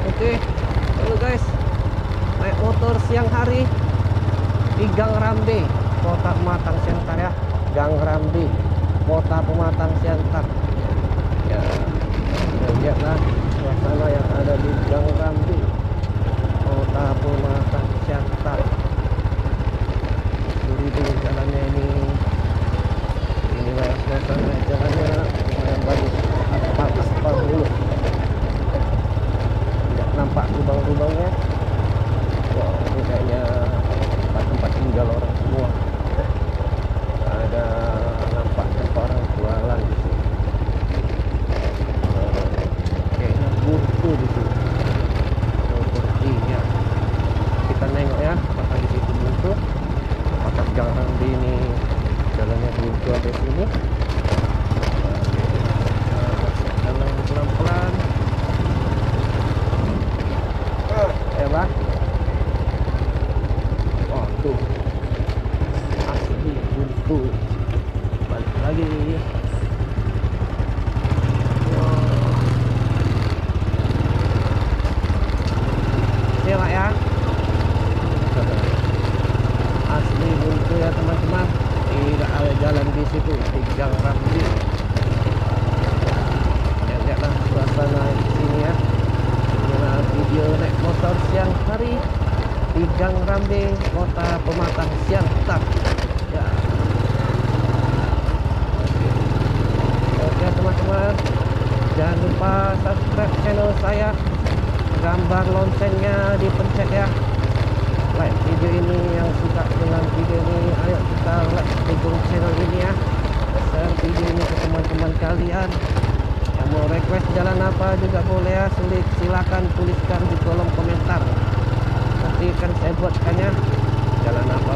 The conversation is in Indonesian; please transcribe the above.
Oke, halo guys, naik motor siang hari di Gang Rambe, Kota Pematang Siantar ya. Gang Rambe, Kota Pematang Siantar. Ya, lihatlah suasana yang ada di Gang Rambe, Kota Pematang Siantar. Dulu jalannya ini, inilah suasana jalannya lumayan bagus, aspal dulu. Tidak nampak lubang-lubangnya. Wow, ini kayaknya tempat tinggal orang semua. Ada nampak tempat orang jualan di sini. Kayaknya buntu di sini. Sepertinya. Kita nengok ya, apakah di situ buntu. Apakah Gang Rambe ini jalannya buntu ada di sini. Jalan pelan-pelan. Ya Bang. Oh tuh, asli buntu. Balik lagi. Ya Pak ya, asli buntu ya teman-teman. Tidak ada jalan di situ di Gang Rambe. Ya, lihatlah suasana di sini ya. Inilah video naik motor siang hari di Gang Rambe, Kota Pematang Siantar. Ya. Oke teman-teman, jangan lupa subscribe channel saya, gambar loncengnya dipencet ya. Like video ini, yang suka dengan video ini, ayo kita like dukung channel ini ya. Share video ini ke teman-teman kalian. Yang mau request jalan apa juga boleh ya, silakan tuliskan di kolom komentar. Nanti akan saya buatkannya jalan apa